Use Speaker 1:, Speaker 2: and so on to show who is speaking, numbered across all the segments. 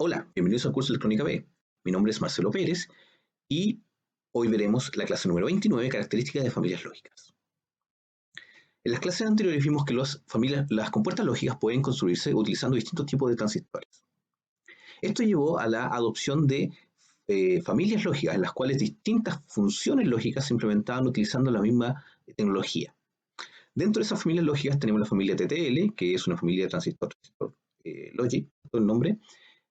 Speaker 1: Hola, bienvenidos al curso de Electrónica B. Mi nombre es Marcelo Pérez y hoy veremos la clase número 29, características de familias lógicas. En las clases anteriores vimos que las compuertas lógicas pueden construirse utilizando distintos tipos de transistores. Esto llevó a la adopción de familias lógicas en las cuales distintas funciones lógicas se implementaban utilizando la misma tecnología. Dentro de esas familias lógicas tenemos la familia TTL, que es una familia de transistor logic, todo el nombre,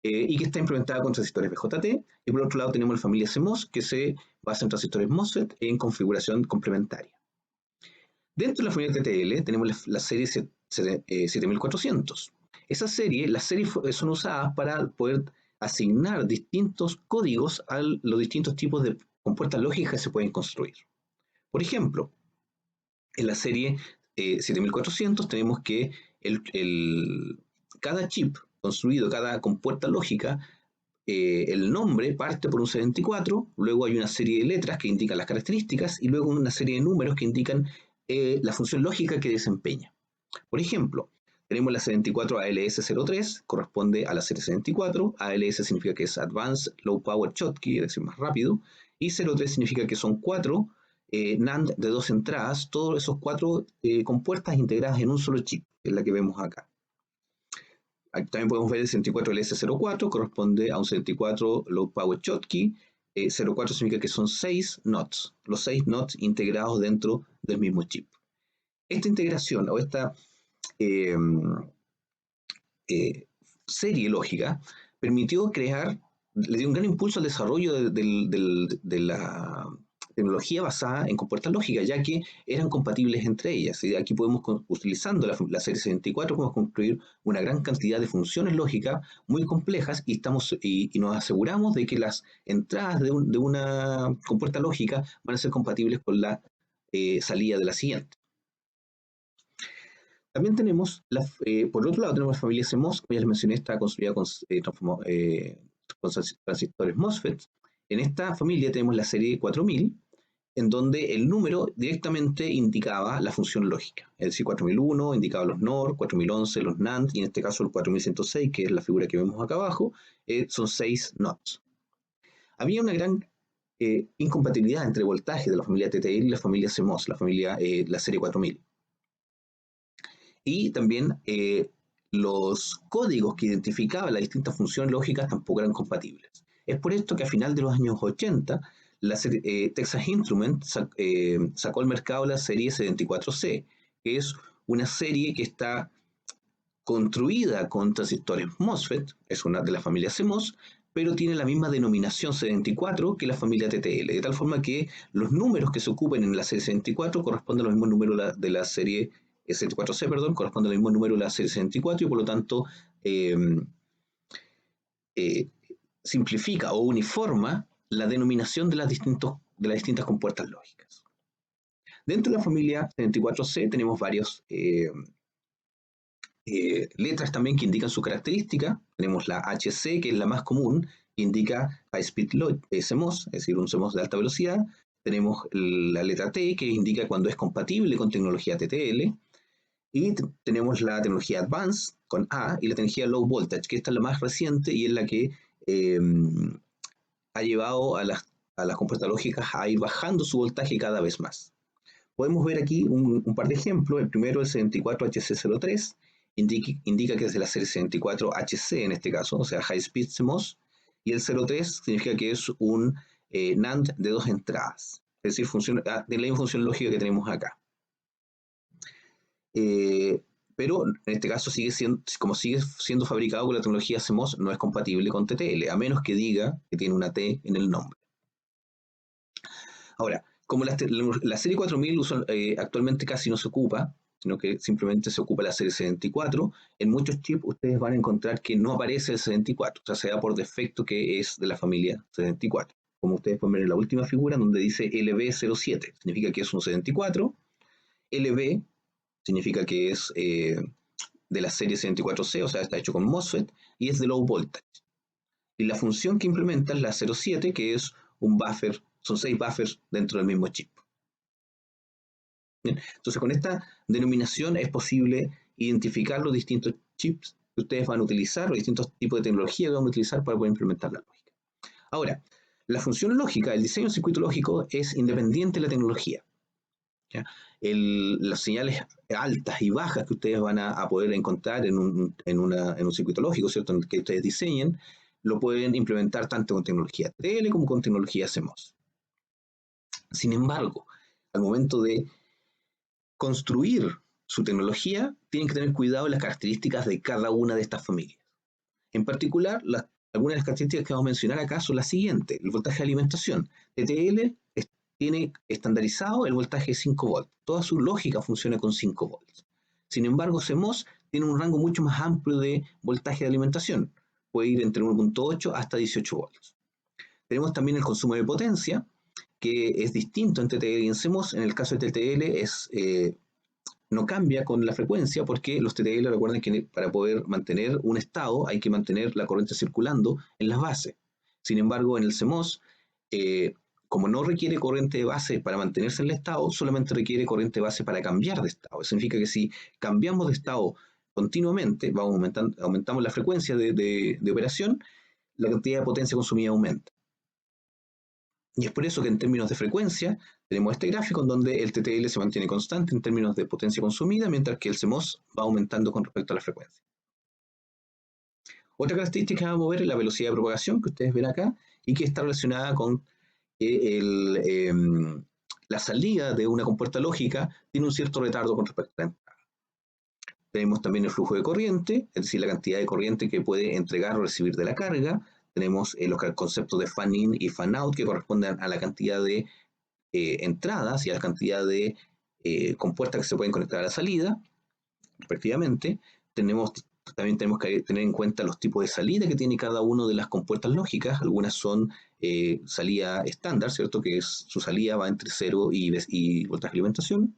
Speaker 1: y que está implementada con transistores BJT, y por otro lado tenemos la familia CMOS, que se basa en transistores MOSFET en configuración complementaria. Dentro de la familia TTL tenemos la serie 7400. Las series son usadas para poder asignar distintos códigos a los distintos tipos de compuertas lógicas que se pueden construir. Por ejemplo, en la serie 7400 tenemos que cada chip construido, cada compuerta lógica, el nombre parte por un 74, luego hay una serie de letras que indican las características y luego una serie de números que indican la función lógica que desempeña. Por ejemplo, tenemos la 74 ALS03, corresponde a la serie 74, ALS significa que es Advanced Low Power Schottky, es decir, más rápido, y 03 significa que son 4 NAND de 2 entradas, todos esos 4 compuertas integradas en un solo chip, que es la que vemos acá. Aquí también podemos ver el 64LS04, corresponde a un 74 Low Power Schottky. 04 significa que son 6 NOTs, los 6 NOTs integrados dentro del mismo chip. Esta integración o esta eh, serie lógica permitió crear, le dio un gran impulso al desarrollo de la tecnología basada en compuertas lógicas, ya que eran compatibles entre ellas. Y aquí podemos, utilizando la serie 64, podemos construir una gran cantidad de funciones lógicas muy complejas y nos aseguramos de que las entradas de una compuerta lógica van a ser compatibles con la salida de la siguiente. También tenemos, por otro lado, tenemos la familia CMOS, como ya les mencioné, está construida con transistores MOSFET. En esta familia tenemos la serie 4000, en donde el número directamente indicaba la función lógica. Es decir, 4001 indicaba los NOR, 4011 los NAND, y en este caso el 4106, que es la figura que vemos acá abajo, son 6 NOTs. Había una gran incompatibilidad entre voltaje de la familia TTL y la familia CMOS, la serie 4000. Y también los códigos que identificaban las distintas funciones lógicas tampoco eran compatibles. Es por esto que a final de los años 80, Texas Instruments sacó al mercado la serie 74C, que es una serie que está construida con transistores MOSFET, es una de las familias CMOS, pero tiene la misma denominación 74 que la familia TTL, de tal forma que los números que se ocupen en la serie 74 corresponden a los mismos números de la serie 74C, corresponde al mismo número de la serie 64 y por lo tanto simplifica o uniforma la denominación de las distintas compuertas lógicas. Dentro de la familia 74C tenemos varios letras también que indican su característica. Tenemos la HC, que es la más común, que indica High Speed CMOS, es decir, un CMOS de alta velocidad. Tenemos la letra T, que indica cuando es compatible con tecnología TTL. Y tenemos la tecnología Advanced con A y la tecnología Low Voltage, que esta es la más reciente y es la que ha llevado a las compuertas lógicas a ir bajando su voltaje cada vez más. Podemos ver aquí un par de ejemplos. El primero es el 74HC03, indica que es de la serie 74HC en este caso, o sea, High Speed CMOS, y el 03 significa que es un NAND de 2 entradas, es decir, de la misma función lógica que tenemos acá. Pero en este caso como sigue siendo fabricado con la tecnología CMOS, no es compatible con TTL, a menos que diga que tiene una T en el nombre. Ahora, como la serie 4000 actualmente casi no se ocupa, sino que simplemente se ocupa la serie 74, en muchos chips ustedes van a encontrar que no aparece el 74, o sea, se da por defecto que es de la familia 74. Como ustedes pueden ver en la última figura, donde dice LB07, significa que es un 74, LB significa que es de la serie 74C, o sea, está hecho con MOSFET, y es de low voltage. Y la función que implementa es la 07, que es un buffer, son 6 buffers dentro del mismo chip. Bien, entonces con esta denominación es posible identificar los distintos chips que ustedes van a utilizar, o distintos tipos de tecnología que van a utilizar para poder implementar la lógica. Ahora, la función lógica, el diseño del circuito lógico es independiente de la tecnología. ¿Ya? Las señales altas y bajas que ustedes van a poder encontrar en un circuito lógico, ¿cierto?, en el que ustedes diseñen, lo pueden implementar tanto con tecnología TL como con tecnología CMOS. Sin embargo, al momento de construir su tecnología, tienen que tener cuidado en las características de cada una de estas familias. En particular, algunas de las características que vamos a mencionar acá son las siguientes. El voltaje de alimentación. TTL tiene estandarizado el voltaje de 5 volts. Toda su lógica funciona con 5 volts. Sin embargo, CMOS tiene un rango mucho más amplio de voltaje de alimentación. Puede ir entre 1.8 hasta 18 volts. Tenemos también el consumo de potencia, que es distinto en TTL y en CMOS. En el caso de TTL no cambia con la frecuencia, porque los TTL, recuerden que para poder mantener un estado hay que mantener la corriente circulando en las bases. Sin embargo, en el CMOS, como no requiere corriente de base para mantenerse en el estado, solamente requiere corriente de base para cambiar de estado. Eso significa que si cambiamos de estado continuamente, aumentamos la frecuencia de operación, la cantidad de potencia consumida aumenta. Y es por eso que en términos de frecuencia tenemos este gráfico en donde el TTL se mantiene constante en términos de potencia consumida, mientras que el CMOS va aumentando con respecto a la frecuencia. Otra característica que vamos a ver es la velocidad de propagación, que ustedes ven acá, y que está relacionada con la salida de una compuerta lógica tiene un cierto retardo con respecto a la entrada. Tenemos también el flujo de corriente, es decir, la cantidad de corriente que puede entregar o recibir de la carga. Tenemos los conceptos de fan-in y fan-out, que corresponden a la cantidad de entradas y a la cantidad de compuertas que se pueden conectar a la salida, respectivamente. También tenemos que tener en cuenta los tipos de salida que tiene cada una de las compuertas lógicas. Algunas son salida estándar, ¿cierto?, que su salida va entre 0 y voltaje de alimentación,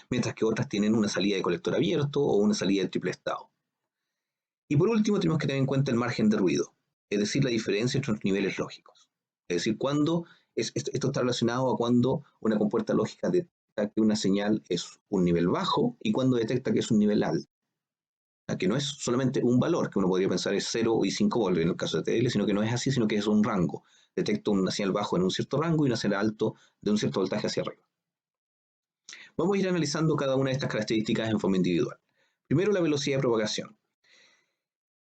Speaker 1: mientras que otras tienen una salida de colector abierto o una salida de triple estado. Y por último, tenemos que tener en cuenta el margen de ruido, es decir, la diferencia entre los niveles lógicos. Es decir, esto está relacionado a cuando una compuerta lógica detecta que una señal es un nivel bajo y cuando detecta que es un nivel alto. Que no es solamente un valor, que uno podría pensar es 0 y 5 volts en el caso de TL, sino que no es así, sino que es un rango. Detecto una señal bajo en un cierto rango y una señal alto de un cierto voltaje hacia arriba. Vamos a ir analizando cada una de estas características en forma individual. Primero, la velocidad de propagación.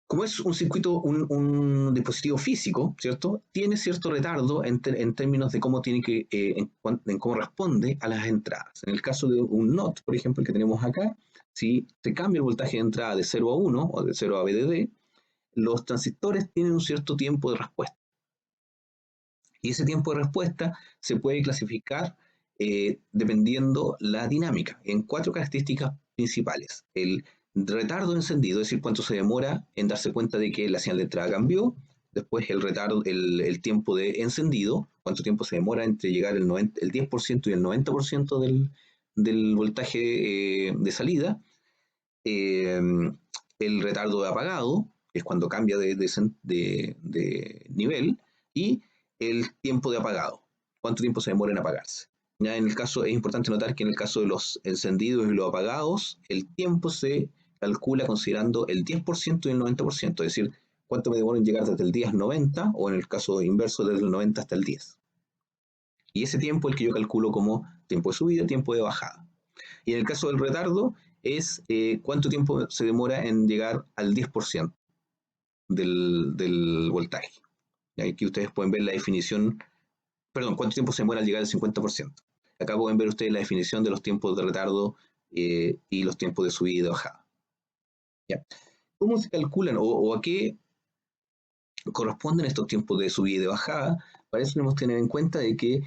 Speaker 1: Como es un circuito, un dispositivo físico, ¿cierto?, tiene cierto retardo en términos de cómo tiene que, en cómo responde a las entradas. En el caso de un NOT, por ejemplo, el que tenemos acá, si se cambia el voltaje de entrada de 0 a 1 o de 0 a VDD, los transistores tienen un cierto tiempo de respuesta. Y ese tiempo de respuesta se puede clasificar dependiendo la dinámica en 4 características principales. El retardo de encendido, es decir, cuánto se demora en darse cuenta de que la señal de entrada cambió. Después el retardo, el tiempo de encendido, cuánto tiempo se demora entre llegar el 10% y el 90% del voltaje de salida. El retardo de apagado, que es cuando cambia de nivel, y el tiempo de apagado, cuánto tiempo se demora en apagarse. Ya en el caso, es importante notar que en el caso de los encendidos y los apagados, el tiempo se calcula considerando el 10% y el 90%, es decir, cuánto me demoro en llegar desde el 10 al 90, o en el caso inverso, desde el 90 hasta el 10. Y ese tiempo es el que yo calculo como tiempo de subida, tiempo de bajada. Y en el caso del retardo, es cuánto tiempo se demora en llegar al 10% del voltaje. Y aquí ustedes pueden ver la definición, perdón, cuánto tiempo se demora al llegar al 50%. Acá pueden ver ustedes la definición de los tiempos de retardo y los tiempos de subida y de bajada. ¿Ya? ¿Cómo se calculan o a qué corresponden estos tiempos de subida y de bajada? Para eso tenemos que tener en cuenta de que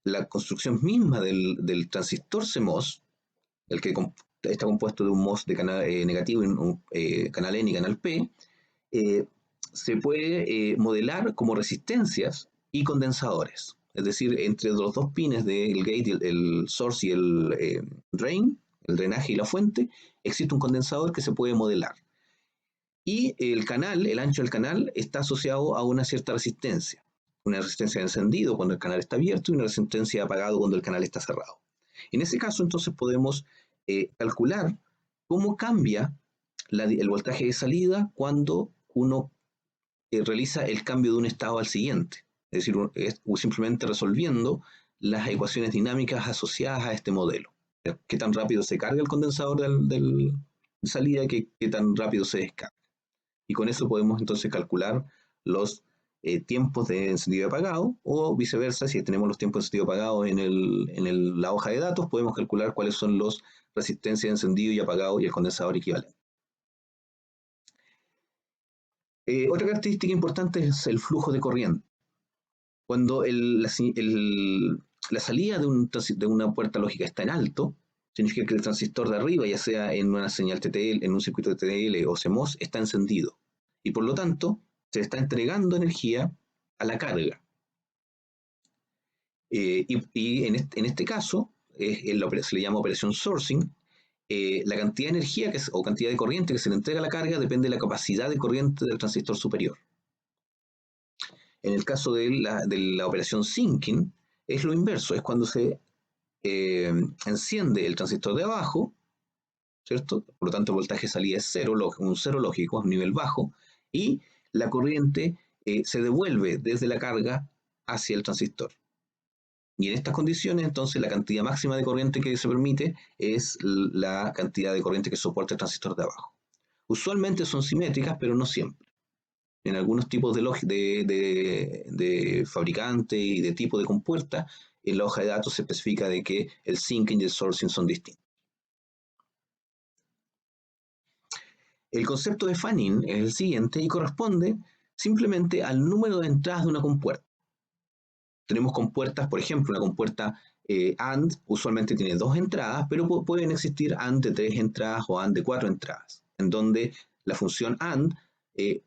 Speaker 1: la construcción misma del transistor CMOS, el que está compuesto de un MOS de canal negativo, canal N y canal P, se puede modelar como resistencias y condensadores. Es decir, entre los dos pines del gate, el source y el drain, el drenaje y la fuente, existe un condensador que se puede modelar. Y el canal, el ancho del canal, está asociado a una cierta resistencia. Una resistencia de encendido cuando el canal está abierto y una resistencia de apagado cuando el canal está cerrado. En ese caso, entonces, podemos calcular ¿Cómo cambia el voltaje de salida cuando uno realiza el cambio de un estado al siguiente? Es decir, simplemente resolviendo las ecuaciones dinámicas asociadas a este modelo. ¿Qué tan rápido se carga el condensador de salida? ¿Qué tan rápido se descarga? Y con eso podemos entonces calcular los tiempos de encendido y apagado, o viceversa, si tenemos los tiempos de encendido y apagado en la hoja de datos, podemos calcular cuáles son las resistencias de encendido y apagado y el condensador equivalente. Otra característica importante es el flujo de corriente. Cuando la salida de una puerta lógica está en alto, significa que el transistor de arriba, ya sea en una señal TTL, en un circuito de TTL o CMOS, está encendido. Y por lo tanto, se está entregando energía a la carga. Y en este caso, se le llama operación sourcing. La cantidad de energía o cantidad de corriente que se le entrega a la carga depende de la capacidad de corriente del transistor superior. En el caso de la operación sinking, es lo inverso, es cuando se enciende el transistor de abajo, ¿cierto? Por lo tanto, el voltaje de salida es cero, un cero lógico, es un nivel bajo, y la corriente se devuelve desde la carga hacia el transistor. Y en estas condiciones, entonces, la cantidad máxima de corriente que se permite es la cantidad de corriente que soporta el transistor de abajo. Usualmente son simétricas, pero no siempre. En algunos tipos de fabricante y de tipo de compuerta, en la hoja de datos se especifica de que el sinking y el sourcing son distintos. El concepto de fan-in es el siguiente y corresponde simplemente al número de entradas de una compuerta. Tenemos compuertas, por ejemplo, una compuerta AND usualmente tiene 2 entradas, pero pueden existir AND de 3 entradas o AND de 4 entradas, en donde la función AND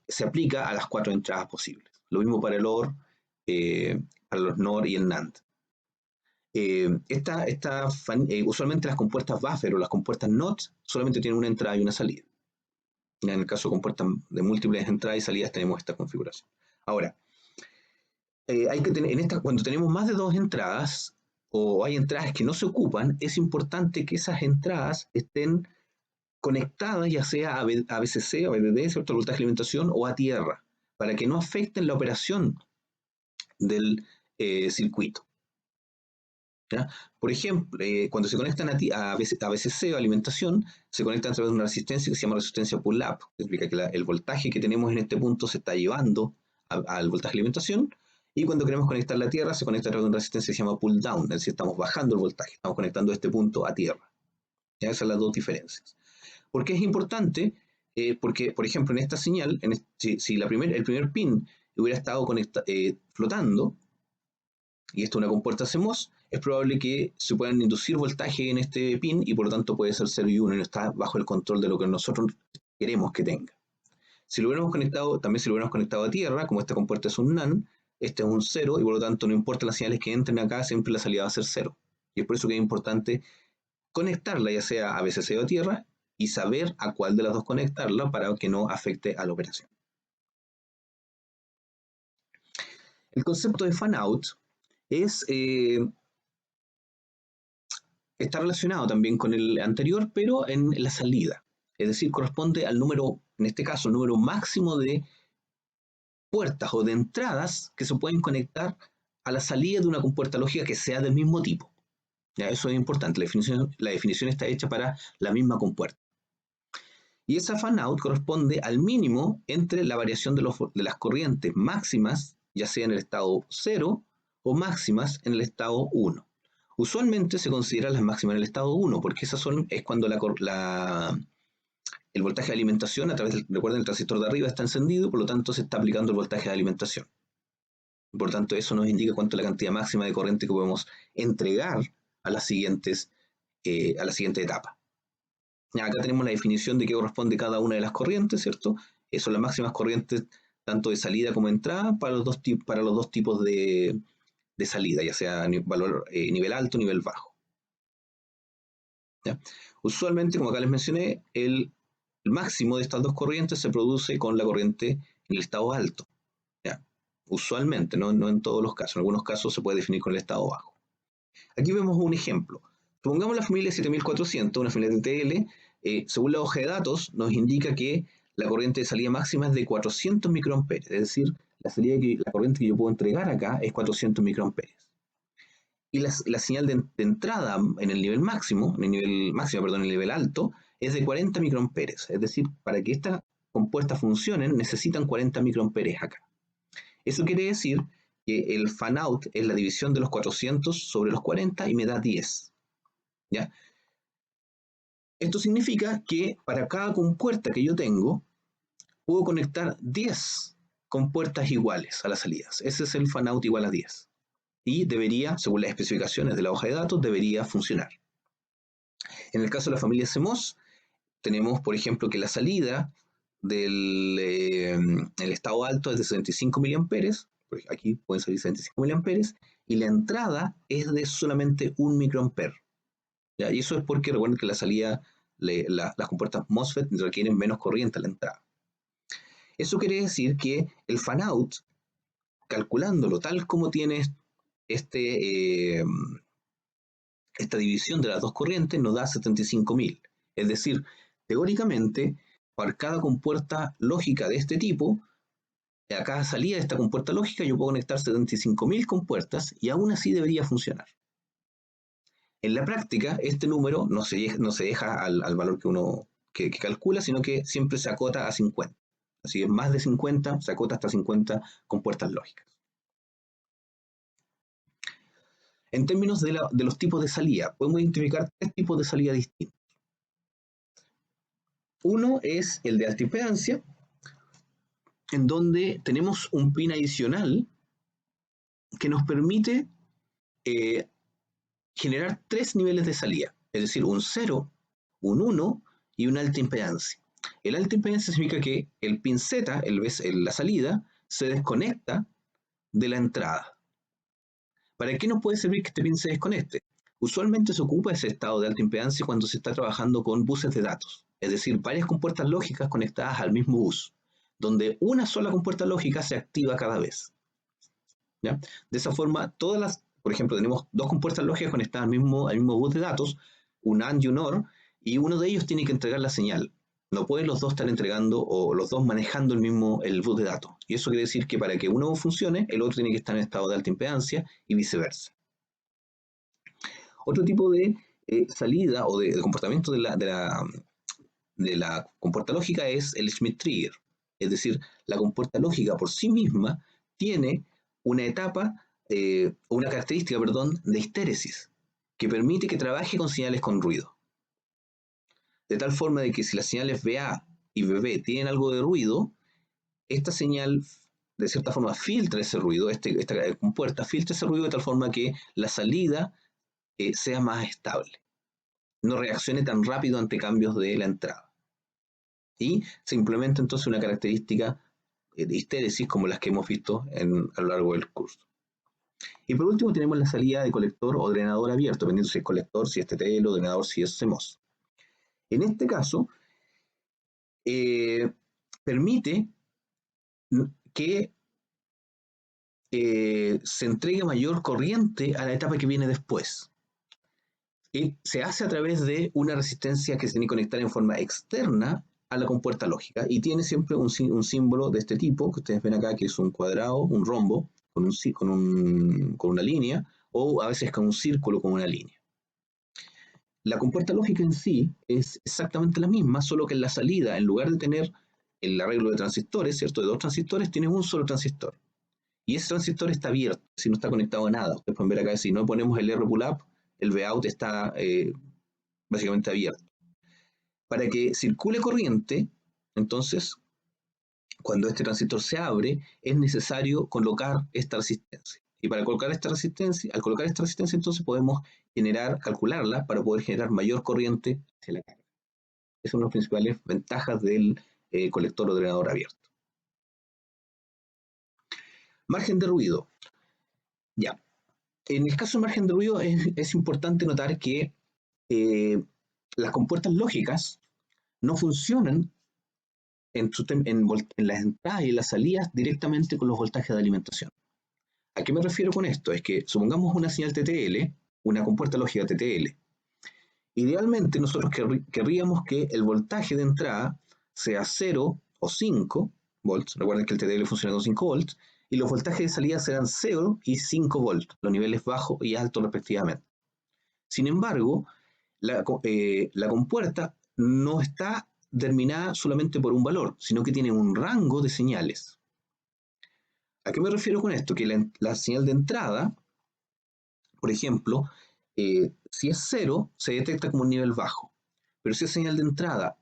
Speaker 1: se aplica a las 4 entradas posibles. Lo mismo para el OR, para los NOR y el NAND. Usualmente las compuertas buffer o las compuertas NOT solamente tienen una entrada y una salida. En el caso de compuertas de múltiples entradas y salidas tenemos esta configuración. Ahora, hay que tener, cuando tenemos más de 2 entradas o hay entradas que no se ocupan, es importante que esas entradas estén conectadas ya sea a VCC o a VDD, ¿cierto? A voltaje de alimentación o a tierra, para que no afecten la operación del circuito. ¿Ya? Por ejemplo, cuando se conectan a VCC o alimentación, se conectan a través de una resistencia que se llama resistencia pull-up, que significa que el voltaje que tenemos en este punto se está llevando al voltaje de alimentación, y cuando queremos conectar la tierra, se conecta a través de una resistencia que se llama pull-down, es decir, estamos bajando el voltaje, estamos conectando este punto a tierra. ¿Ya? Esas son las dos diferencias. ¿Por qué es importante? Porque, por ejemplo, en esta señal, si el primer pin hubiera estado flotando, y esto es una compuerta CMOS, es probable que se puedan inducir voltaje en este pin y por lo tanto puede ser 0 y 1 y no está bajo el control de lo que nosotros queremos que tenga. Si lo hubiéramos conectado, también si lo hubiéramos conectado a tierra, como esta compuerta es un NAND, este es un 0 y por lo tanto no importa las señales que entren acá, siempre la salida va a ser 0. Y es por eso que es importante conectarla ya sea a VCC o a tierra y saber a cuál de las dos conectarla para que no afecte a la operación. El concepto de fan-out está relacionado también con el anterior, pero en la salida. Es decir, corresponde al número, en este caso, el número máximo de puertas o de entradas que se pueden conectar a la salida de una compuerta lógica que sea del mismo tipo. ¿Ya? Eso es importante. La definición está hecha para la misma compuerta. Y esa fan-out corresponde al mínimo entre la variación de las corrientes máximas, ya sea en el estado 0 o máximas en el estado 1. Usualmente se consideran las máximas en el estado 1, porque es cuando el voltaje de alimentación, recuerden, el transistor de arriba está encendido, por lo tanto se está aplicando el voltaje de alimentación. Por tanto, eso nos indica cuánto es la cantidad máxima de corriente que podemos entregar a la siguiente etapa. Acá tenemos la definición de qué corresponde cada una de las corrientes, ¿cierto? Son las máximas corrientes tanto de salida como de entrada para los dos tipos de salida, ya sea nivel alto o nivel bajo. ¿Ya? Usualmente, como acá les mencioné, el máximo de estas dos corrientes se produce con la corriente en el estado alto. ¿Ya? Usualmente, no en todos los casos. En algunos casos se puede definir con el estado bajo. Aquí vemos un ejemplo. Supongamos la familia 7400, una familia de TL, según la hoja de datos, nos indica que la corriente de salida máxima es de 400 microamperes, es decir, la corriente que yo puedo entregar acá es 400 microamperes. Y la señal de entrada en el nivel máximo, en el nivel alto, es de 40 microamperes. Es decir, para que estas compuertas funcionen, necesitan 40 microamperes acá. Eso quiere decir que el fan-out es la división de los 400 sobre los 40 y me da 10. ¿Ya? Esto significa que para cada compuerta que yo tengo, puedo conectar 10 compuertas iguales a las salidas. Ese es el fan-out igual a 10. Y debería, según las especificaciones de la hoja de datos, debería funcionar. En el caso de la familia CMOS, tenemos, por ejemplo, que la salida del el estado alto es de 65 miliamperes, aquí pueden salir 65 miliamperes, y la entrada es de solamente 1 microamper. ¿Ya? Y eso es porque recuerden que la salida, las compuertas MOSFET requieren menos corriente a la entrada. Eso quiere decir que el fan-out, calculándolo tal como tiene esta división de las dos corrientes, nos da 75.000. Es decir, teóricamente, para cada compuerta lógica de este tipo, a cada salida de esta compuerta lógica, yo puedo conectar 75.000 compuertas y aún así debería funcionar. En la práctica, este número no se deja al valor que uno que calcula, sino que siempre se acota a 50. Así que más de 50 se acota hasta 50 compuertas lógicas. En términos de los tipos de salida, podemos identificar 3 tipos de salida distintos. Uno es el de alta impedancia, en donde tenemos un pin adicional que nos permite generar 3 niveles de salida, es decir, un 0, un 1 y una alta impedancia. El alta impedancia significa que el pin Z, la salida, se desconecta de la entrada. ¿Para qué nos puede servir que este pin se desconecte? Usualmente se ocupa ese estado de alta impedancia cuando se está trabajando con buses de datos, es decir, varias compuertas lógicas conectadas al mismo bus, donde una sola compuerta lógica se activa cada vez. ¿Ya? De esa forma, por ejemplo, tenemos 2 compuertas lógicas conectadas al mismo bus de datos, un AND y un OR, y uno de ellos tiene que entregar la señal. No pueden los dos estar entregando o los dos manejando el bus de datos. Y eso quiere decir que para que uno funcione, el otro tiene que estar en estado de alta impedancia y viceversa. Otro tipo de salida o de comportamiento de la compuerta lógica es el Schmitt trigger. Es decir, la compuerta lógica por sí misma tiene una una característica, de histéresis, que permite que trabaje con señales con ruido. De tal forma de que si las señales BA y BB tienen algo de ruido, esta señal, de cierta forma, filtra ese ruido, esta compuerta filtra ese ruido de tal forma que la salida sea más estable, no reaccione tan rápido ante cambios de la entrada. Y se implementa entonces una característica de histéresis como las que hemos visto a lo largo del curso. Y por último tenemos la salida de colector o drenador abierto, dependiendo si es colector, si es TTL o drenador, si es CMOS. En este caso, permite que se entregue mayor corriente a la etapa que viene después. Y se hace a través de una resistencia que se tiene que conectar en forma externa a la compuerta lógica y tiene siempre un símbolo de este tipo, que ustedes ven acá, que es un cuadrado, un rombo, con una línea, o a veces con un círculo con una línea. La compuerta lógica en sí es exactamente la misma, solo que en la salida, en lugar de tener el arreglo de transistores, ¿cierto? De 2 transistores, tiene un solo transistor. Y ese transistor está abierto, si no está conectado a nada. Ustedes pueden ver acá, si no ponemos el R pull-up, el Vout está básicamente abierto. Para que circule corriente, entonces, cuando este transistor se abre, es necesario colocar esta resistencia. Y para colocar esta resistencia, entonces podemos calcularla para poder generar mayor corriente hacia la carga. Esas son las principales ventajas del colector o drenador abierto. Margen de ruido. Ya. En el caso del margen de ruido es importante notar que las compuertas lógicas no funcionan en las entradas y las salidas directamente con los voltajes de alimentación. ¿A qué me refiero con esto? Es que supongamos una señal TTL, una compuerta lógica TTL, Idealmente nosotros querríamos que el voltaje de entrada sea 0 o 5 volts. Recuerden que el TTL funciona con 5 volts. Y los voltajes de salida serán 0 y 5 volts, los niveles bajos y altos respectivamente. Sin embargo, la compuerta no está determinada solamente por un valor, sino que tiene un rango de señales. ¿A qué me refiero con esto? Que la señal de entrada, por ejemplo, si es 0, se detecta como un nivel bajo. Pero si es señal de entrada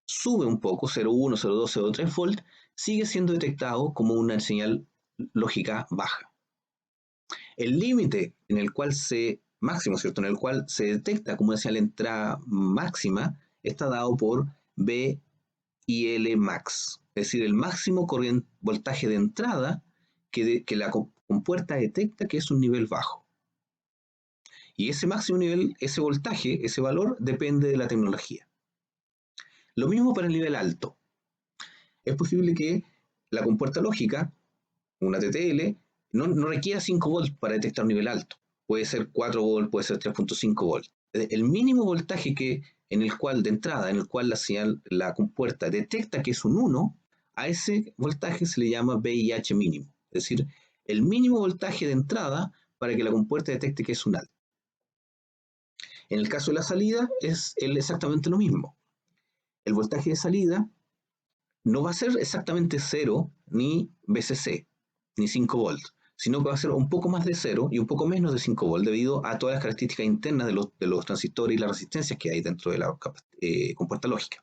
Speaker 1: sube un poco, 0,1, 0,2, 0,3 volt, sigue siendo detectado como una señal lógica baja. El límite en el cual máximo, ¿cierto? En el cual se detecta como una señal de entrada máxima, está dado por B y L max, es decir, el máximo voltaje de entrada que la compuerta detecta que es un nivel bajo. Y ese máximo nivel, ese voltaje, ese valor, depende de la tecnología. Lo mismo para el nivel alto. Es posible que la compuerta lógica, una TTL, no requiera 5 volts para detectar un nivel alto. Puede ser 4 volts, puede ser 3.5 volts. El mínimo voltaje en el cual, de entrada, en el cual la compuerta detecta que es un 1, a ese voltaje se le llama VIH mínimo. Es decir, el mínimo voltaje de entrada para que la compuerta detecte que es un alto. En el caso de la salida es exactamente lo mismo. El voltaje de salida no va a ser exactamente 0 ni VCC, ni 5 volts, sino que va a ser un poco más de 0 y un poco menos de 5 volts debido a todas las características internas de los transistores y las resistencias que hay dentro de la compuerta lógica.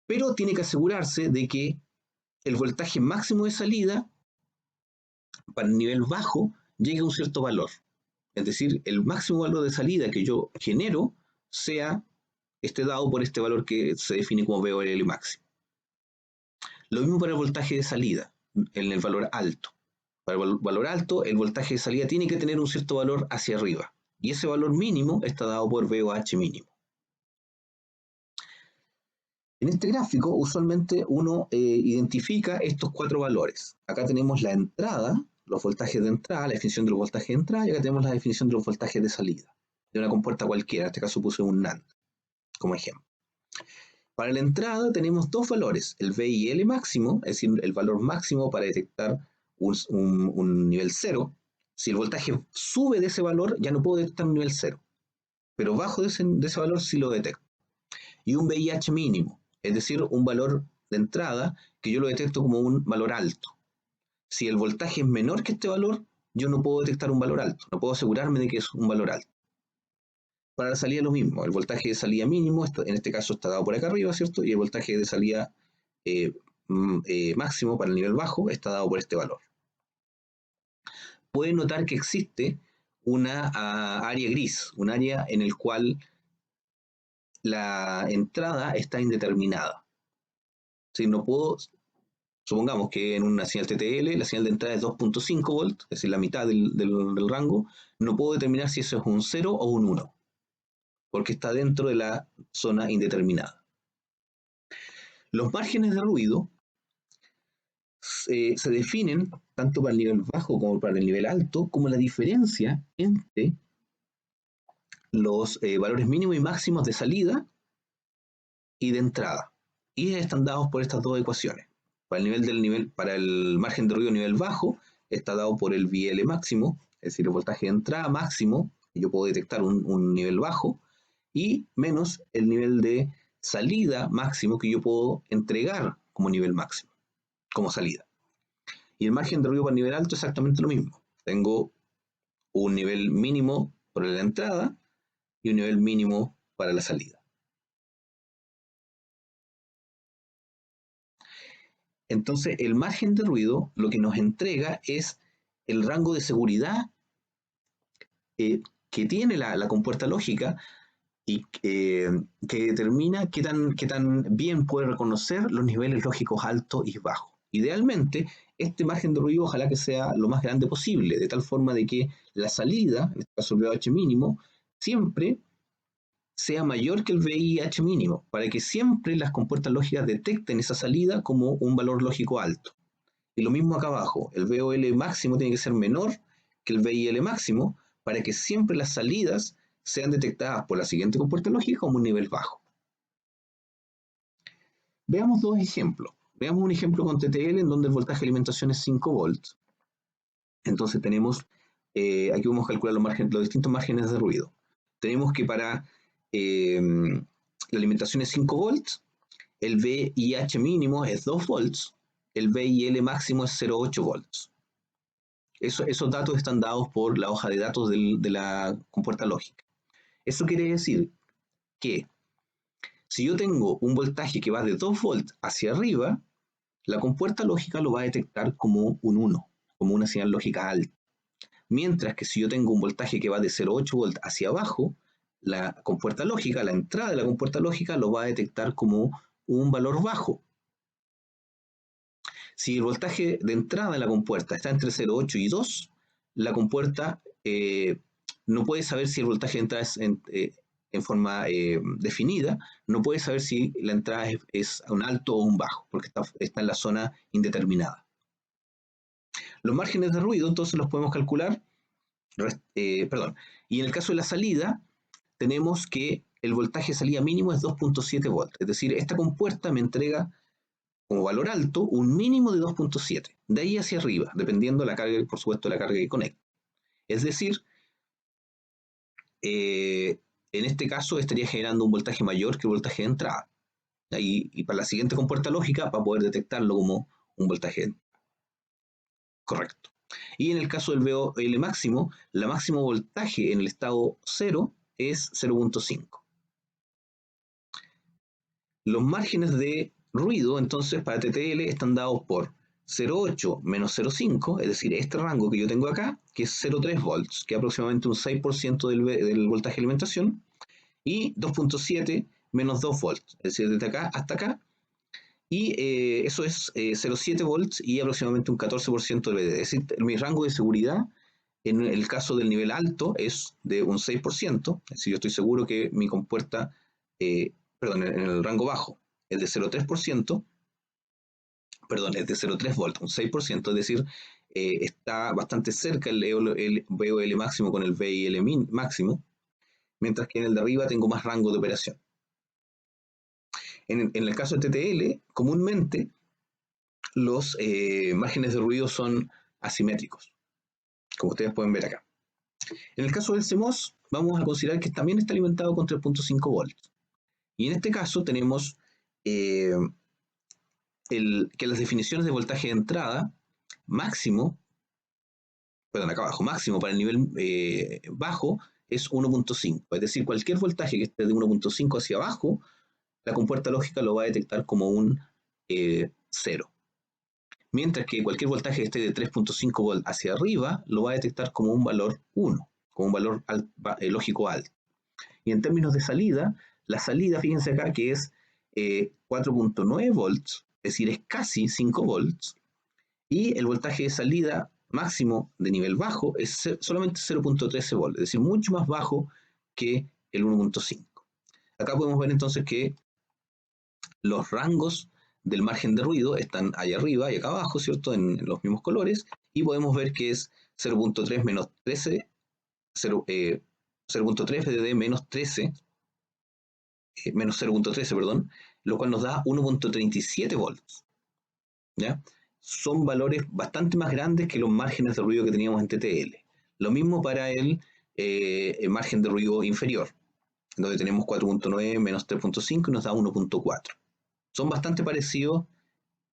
Speaker 1: Pero tiene que asegurarse de que el voltaje máximo de salida para el nivel bajo llegue a un cierto valor. Es decir, el máximo valor de salida que yo genero esté dado por este valor que se define como VOL máximo. Lo mismo para el voltaje de salida, en el valor alto. Para el valor alto, el voltaje de salida tiene que tener un cierto valor hacia arriba. Y ese valor mínimo está dado por VOH mínimo. En este gráfico, usualmente uno identifica estos 4 valores. Acá tenemos la entrada, los voltajes de entrada, la definición de los voltajes de entrada, y acá tenemos la definición de los voltajes de salida, de una compuerta cualquiera. En este caso puse un NAND como ejemplo. Para la entrada tenemos 2 valores, el V y L máximo, es decir, el valor máximo para detectar un nivel 0. Si el voltaje sube de ese valor, ya no puedo detectar un nivel 0, pero bajo de ese valor sí lo detecto. Y un VIH mínimo, es decir, un valor de entrada que yo lo detecto como un valor alto. Si el voltaje es menor que este valor, yo no puedo detectar un valor alto, no puedo asegurarme de que es un valor alto. Para la salida lo mismo, el voltaje de salida mínimo, en este caso está dado por acá arriba, ¿cierto? Y el voltaje de salida máximo para el nivel bajo está dado por este valor. Pueden notar que existe una área gris, un área en el cual la entrada está indeterminada. Si no puedo, supongamos que en una señal TTL la señal de entrada es 2.5 volts, es decir, la mitad del rango, no puedo determinar si eso es un 0 o un 1, porque está dentro de la zona indeterminada. Los márgenes de ruido se definen tanto para el nivel bajo como para el nivel alto como la diferencia entre los valores mínimos y máximos de salida y de entrada. Y están dados por estas 2 ecuaciones. Para el margen de ruido nivel bajo está dado por el VL máximo, es decir, el voltaje de entrada máximo, y yo puedo detectar un nivel bajo, y menos el nivel de salida máximo que yo puedo entregar como nivel máximo, como salida. Y el margen de ruido para el nivel alto es exactamente lo mismo. Tengo un nivel mínimo para la entrada y un nivel mínimo para la salida. Entonces, el margen de ruido lo que nos entrega es el rango de seguridad que tiene la compuerta lógica y que determina qué tan bien puede reconocer los niveles lógicos altos y bajos. Idealmente, este margen de ruido ojalá que sea lo más grande posible, de tal forma de que la salida, en este caso el VH mínimo, siempre sea mayor que el VIH mínimo, para que siempre las compuertas lógicas detecten esa salida como un valor lógico alto. Y lo mismo acá abajo, el VOL máximo tiene que ser menor que el VIL máximo, para que siempre las salidas sean detectadas por la siguiente compuerta lógica como un nivel bajo. Veamos dos ejemplos. Veamos un ejemplo con TTL en donde el voltaje de alimentación es 5 volts. Entonces tenemos, aquí vamos a calcular los distintos márgenes de ruido. Tenemos que para la alimentación es 5 volts, el VIH mínimo es 2 volts, el VIL máximo es 0,8 volts. Esos datos están dados por la hoja de datos de la compuerta lógica. Eso quiere decir que si yo tengo un voltaje que va de 2 volts hacia arriba, la compuerta lógica lo va a detectar como un 1, como una señal lógica alta. Mientras que si yo tengo un voltaje que va de 0,8 volts hacia abajo, la compuerta lógica, la entrada de la compuerta lógica lo va a detectar como un valor bajo. Si el voltaje de entrada de la compuerta está entre 0,8 y 2, la compuerta no puede saber si el voltaje de entrada es en forma definida, no puede saber si la entrada es un alto o un bajo, porque está en la zona indeterminada. Los márgenes de ruido entonces los podemos calcular, y en el caso de la salida, tenemos que el voltaje de salida mínimo es 2,7 volts, es decir, esta compuerta me entrega como valor alto un mínimo de 2,7, de ahí hacia arriba, dependiendo la carga, por supuesto, de la carga que conecte. Es decir, en este caso estaría generando un voltaje mayor que el voltaje de entrada. Y para la siguiente compuerta lógica va a poder detectarlo como un voltaje correcto. Y en el caso del VOL máximo, la máximo voltaje en el estado 0 es 0,5. Los márgenes de ruido, entonces, para TTL están dados por 0,8 menos 0,5, es decir, este rango que yo tengo acá, que es 0,3 volts, que es aproximadamente un 6% del voltaje de alimentación, y 2,7 menos 2 volts, es decir, desde acá hasta acá, y eso es 0,7 volts y aproximadamente un 14% del VDD. Es decir, mi rango de seguridad en el caso del nivel alto es de un 6%, es decir, yo estoy seguro que mi compuerta, en el rango bajo es de 0,3%, es de 0,3 volts, un 6%, es decir, está bastante cerca el VOL máximo con el VIL máximo, mientras que en el de arriba tengo más rango de operación. En el caso de TTL, comúnmente los márgenes de ruido son asimétricos, como ustedes pueden ver acá. En el caso del CMOS, vamos a considerar que también está alimentado con 3,5 volts. Y en este caso tenemos eh, que las definiciones de voltaje de entrada máximo, acá abajo, máximo para el nivel bajo es 1,5. Es decir, cualquier voltaje que esté de 1,5 hacia abajo, la compuerta lógica lo va a detectar como un 0. Mientras que cualquier voltaje que esté de 3,5 volts hacia arriba, lo va a detectar como un valor 1, como un valor lógico alto. Y en términos de salida, la salida, fíjense acá que es 4,9 volts, es decir, es casi 5 volts, y el voltaje de salida máximo de nivel bajo es solamente 0,13 volts, es decir, mucho más bajo que el 1,5. Acá podemos ver entonces que los rangos del margen de ruido están allá arriba y acá abajo, ¿cierto? En los mismos colores, y podemos ver que es 0,3 menos 13, 0,3 VDD menos 13, menos 0,13, perdón, lo cual nos da 1,37 volts. ¿Ya? Son valores bastante más grandes que los márgenes de ruido que teníamos en TTL. Lo mismo para el margen de ruido inferior, donde tenemos 4,9 menos 3,5 y nos da 1,4. Son bastante parecidos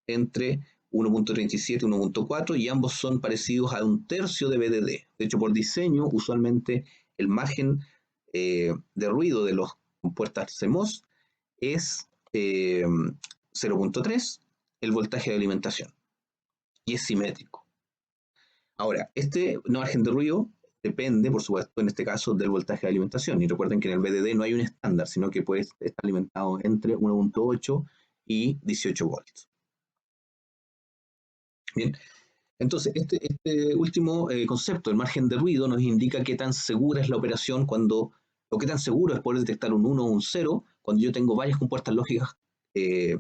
Speaker 1: entre 1,37 y 1,4 y ambos son parecidos a un tercio de VDD. De hecho, por diseño, usualmente el margen de ruido de las compuertas CMOS es 0,3 el voltaje de alimentación y es simétrico. Ahora, este margen de ruido depende, por supuesto, en este caso, del voltaje de alimentación. Y recuerden que en el VDD no hay un estándar, sino que puede estar alimentado entre 1,8 y 18 volts. Bien, entonces este último concepto, el margen de ruido, nos indica qué tan segura es la operación o qué tan seguro es poder detectar un 1 o un 0 cuando yo tengo varias compuertas lógicas eh,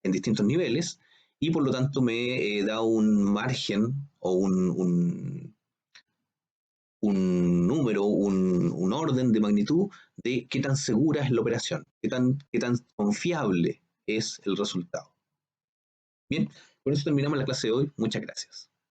Speaker 1: en distintos niveles y por lo tanto me da un margen o un número, un orden de magnitud de qué tan segura es la operación, qué tan confiable es el resultado. Bien, con eso terminamos la clase de hoy. Muchas gracias.